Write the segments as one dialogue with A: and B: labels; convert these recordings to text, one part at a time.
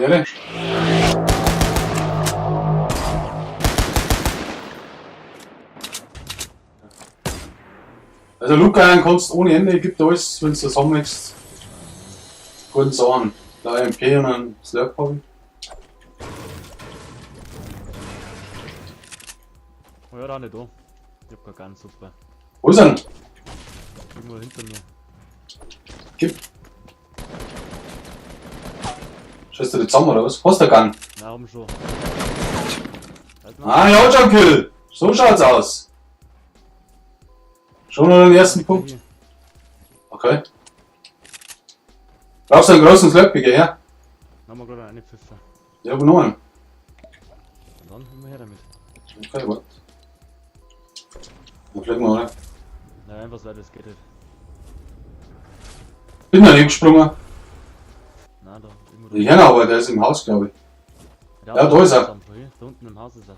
A: Ehre. Also Luca kannst ohne Ende, gibt alles, wenn du zusammenwächst. Guten Sachen. Da MP und ein Slurp habe ich.
B: Oh ja, da nicht da. Ich hab gar keinen super.
A: Wo ist er?
B: Irgendwo hinter mir.
A: Gib. Schaust du die zusammen oder was? Hast du Gun?
B: Na, oben schon.
A: Ah, ja, schon Kill. So schaut's aus. Schon noch den ersten Punkt. Okay. Brauchst du einen großen Slurpige, ja?
B: Dann haben wir gerade eine Pfiffe.
A: Ja, aber noch einen.
B: Und dann immer her damit.
A: Okay, warte. Dann fliegen wir rein.
B: Na, einfach so, das geht nicht.
A: Bin noch nicht gesprungen.
B: Na, da. Irgendwo
A: Ich kenne aber, der ist im Haus, glaube ich. Ja, da ist er.
B: Da unten im Haus ist er.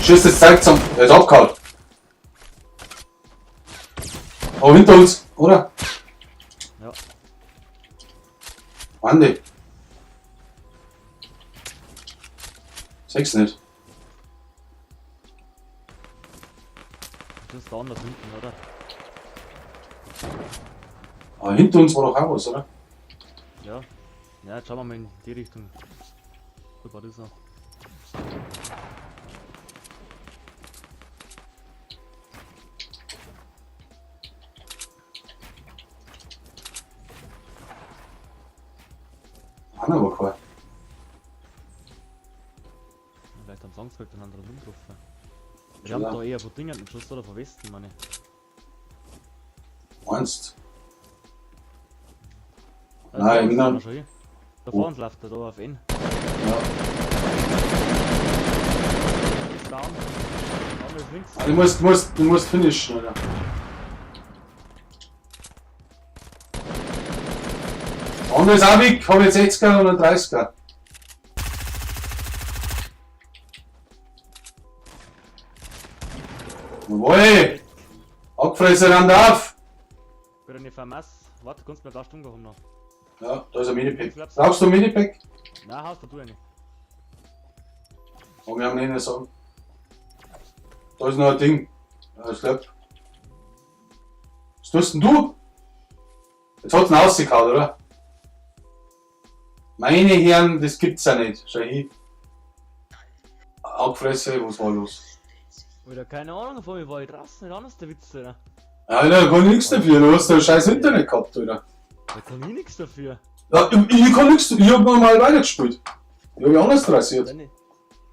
A: Schießt das Zeug zum. Er ist abgehauen. Oh, hinter uns, oder?
B: Ja.
A: Andi. Sechs nicht.
B: Das ist da anders hinten, oder?
A: Aber hinter uns war doch auch was, oder?
B: Ja. Ja, jetzt schauen wir mal in die Richtung. So war das auch.
A: Haben aber keinen.
B: Vielleicht am Songs halt den anderen umgerufen. Wir
A: Ja.
B: haben da eher von Dingen einen Schuss oder von Westen, meine.
A: Meinst
B: Also
A: Nein,
B: da
A: genau.
B: sind wir schon hier. Da vorne läuft er da auf N.
A: Ja.
B: Ist down. Down ist links.
A: Du musst finishen, oder? Andere ist auch weg, habe jetzt 60er oder 30er. Jawohl! Abgefressen an auf!
B: Bitte nicht vermass. Warte, kannst du mir da Stunde haben noch?
A: Ja, da ist ein Minipack. Brauchst du ein Minipack?
B: Nein, haust du nicht.
A: Oh, wir haben nicht sagen. Da ist noch ein Ding. Ein Slap. Was tust denn du? Jetzt hat's ihn rausgehauen, oder? Meine Herren, das gibt's ja nicht. Schau hin. Abgefressen, was war los?
B: Wieder keine Ahnung, von mir war ich draußen, nicht anders der Witz, oder?
A: Alter, kann nix dafür, du hast ein scheiß Internet gehabt, oder?
B: Da kann ich nichts dafür.
A: Ja, ich kann nix dafür, ich hab normal weitergespielt. Ich hab ja anders rasiert.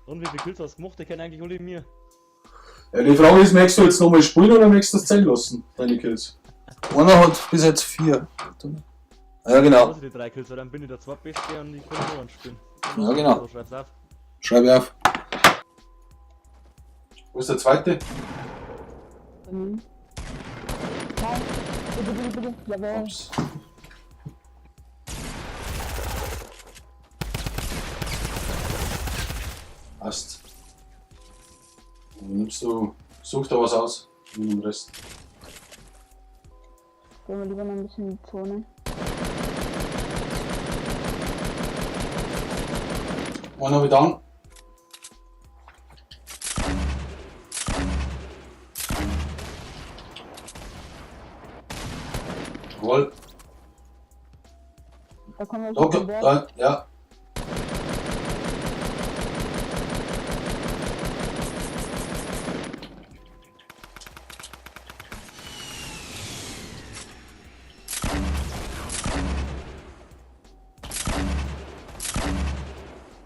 B: Und wie viele Kills hast du gemacht? Die kennen eigentlich alle mir.
A: Ja, die Frage ist, möchtest du jetzt nochmal spielen oder möchtest du das zählen lassen, deine Kills? Einer hat bis jetzt 4. Ja, genau.
B: Also die 3 Kills, weil dann bin ich der zweitbeste und ich kann nur einen spielen.
A: Ja, genau.
B: So, schreib's auf.
A: Schreib ich auf. Wo ist der zweite?
C: Nein, bitte, jawohl.
A: Ups. Passt. Dann nimmst du, such da was aus. Nimm den Rest.
C: Gehen wir lieber noch ein bisschen in die Zone.
A: Einen habe ich down. Jawohl.
C: Da kommen wir
A: Danke.
C: schon Berg.
A: Ja.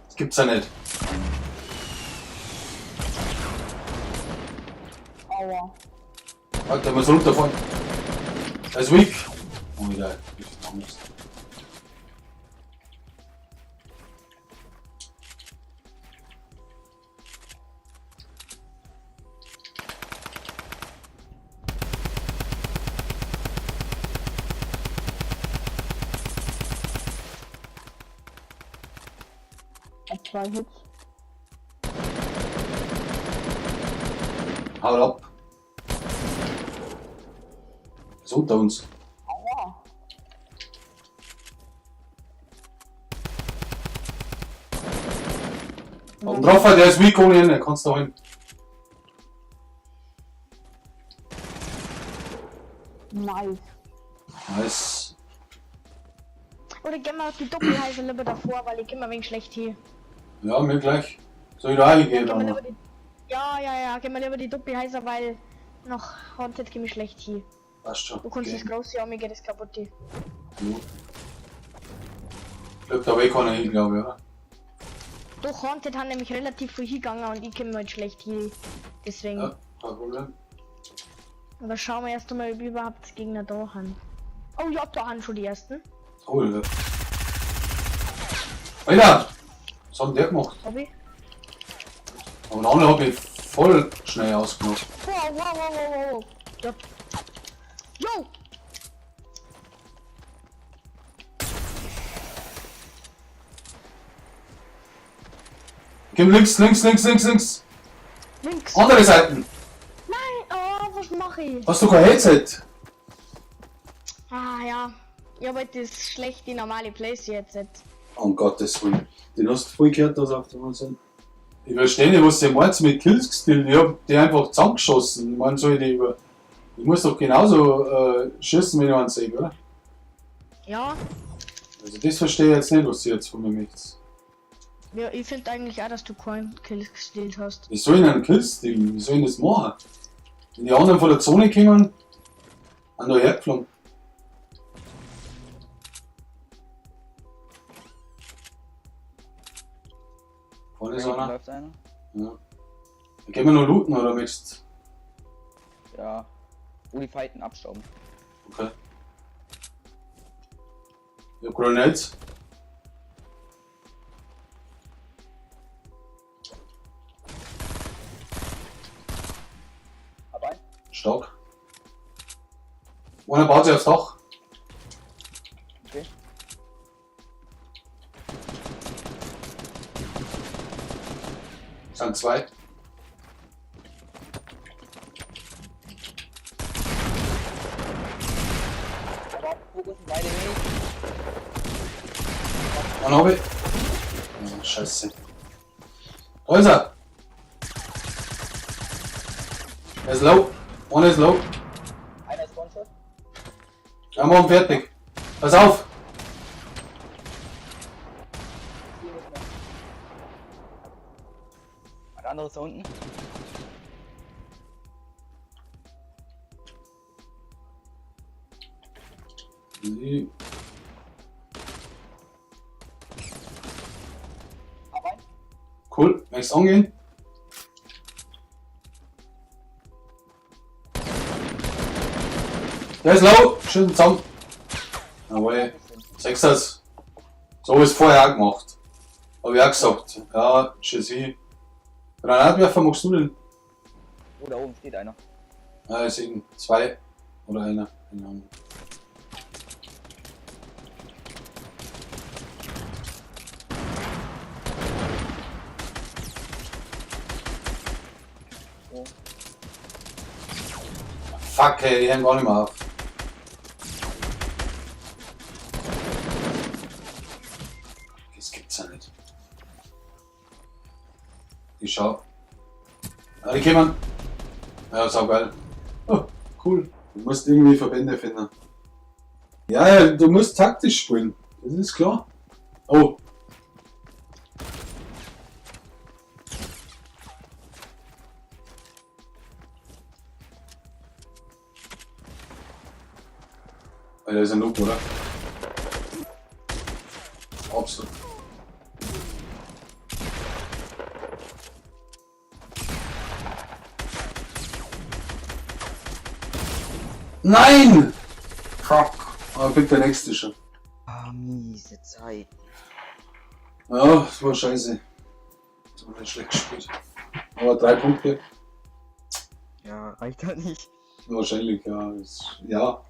A: Das gibt's ja nicht.
C: Aua.
A: Alter, muss runterfahren. Er ist weak. Oh, wieder.
C: Hat 2 Hits.
A: Haut ab. Ist unter uns. Und drauf hat der ist weak ohne Ende, kannst du holen.
C: Nice.
A: Nice.
D: Oder gehen wir auf die Doppelheiße lieber davor, weil ich immer ein wenig schlecht hier.
A: Ja, mir gleich. Soll ich da reingehen?
D: Gehen wir
A: Dann?
D: lieber die... Ja, gehen wir lieber die Doppelheiße, weil noch Haunted geht mir schlecht hier.
A: Passt schon.
D: Du kannst
A: Okay.
D: das große ja, mir geht das kaputt hier.
A: Gut. Glück, da weg keiner hin, glaube ich, oder?
D: Doch, Haunted hat nämlich relativ viel hingegangen und ich komme halt schlecht hier. Deswegen.
A: Ja, kein Problem.
D: Aber schauen wir erst einmal, ob überhaupt Gegner da haben. Oh ja, da haben schon die ersten.
A: Cool, ja. Alter! Was hat denn der gemacht?
D: Hab ich?
A: Aber der andere hat mich voll schnell ausgemacht.
D: Wow. Ja. Yo!
A: Geh links.
D: Links!
A: Andere Seiten.
D: Nein! Oh, was mache ich?
A: Hast du kein Headset?
D: Ah ja. Ich habe halt das schlecht die normale Place jetzt.
A: Um Gottes Willen. Den hast du voll gehört, das auf der anderen Seite. Ich verstehe nicht, was ihr meint mit Killskill. Ich hab die einfach zusammengeschossen. Ich meine, soll ich die über. Ich muss doch genauso schießen, wenn ich einen sehe, oder?
D: Ja.
A: Also, das verstehe ich jetzt nicht, was ihr jetzt von mir möchtet.
D: Ja, ich finde eigentlich auch, dass du keinen Kill gestellt hast.
A: Wie soll ich einen Killstil? Wie soll ich das machen? Wenn die anderen von der Zone kommen, an der hergeflogen. Vorne ist einer.
E: Läuft einer?
A: Ja. Gehen wir noch looten oder möchtest
E: Ja. Die Fighten abstauben.
A: Okay. Ich hab Grenades.
E: Hab einen.
A: Stark. Einer baut sich aufs Dach.
E: Okay.
A: Sind zwei.
E: Aber Fokus beide nicht.
A: Einen hab ich. Oh, Scheiße. Da ist er. Er ist low. Einer ist low.
E: Einer ist One-Shot.
A: Wir haben fertig. Pass auf.
E: Hier nicht mehr. Ein anderes da unten.
A: Nee.
E: Hab einen.
A: Cool. Möchtest du angehen? Der ist low. Schön zusammen. Jawohl. Sechsters. So ist vorher auch gemacht. Hab ich auch gesagt. Ja, Chassis. Granatwerfer magst du denn?
E: Oh, da oben steht einer.
A: Ja, es sind zwei. Oder einer. Keine Ahnung.
E: Oh.
A: Fuck, ey, die hören gar nicht mehr auf. Das gibt's ja nicht. Ich schau. Ja, die kommen. Ja, sau geil. Oh, cool. Du musst irgendwie Verbände finden. Ja, du musst taktisch spielen. Das ist klar. Oh. Weil der ist ein Noob, oder? Absolut. Nein! Fuck. Aber bitte der nächste schon.
E: Ah, miese Zeit.
A: Ja, das war scheiße. Das war nicht schlecht gespielt. Aber 3 Punkte.
E: Ja, reicht da nicht.
A: Wahrscheinlich, ja. Ja.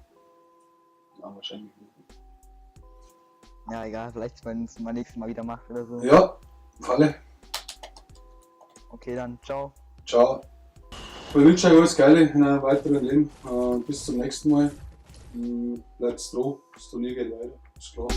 A: Ja, wahrscheinlich.
E: Ja, egal, vielleicht wenn es mal nächstes Mal wieder macht oder so.
A: Ja, Falle.
E: Okay, dann ciao.
A: Ciao. Ich wünsche euch alles Geile in einem weiteren Leben. Bis zum nächsten Mal. Bleibt dran, das Turnier geht weiter. Ist klar.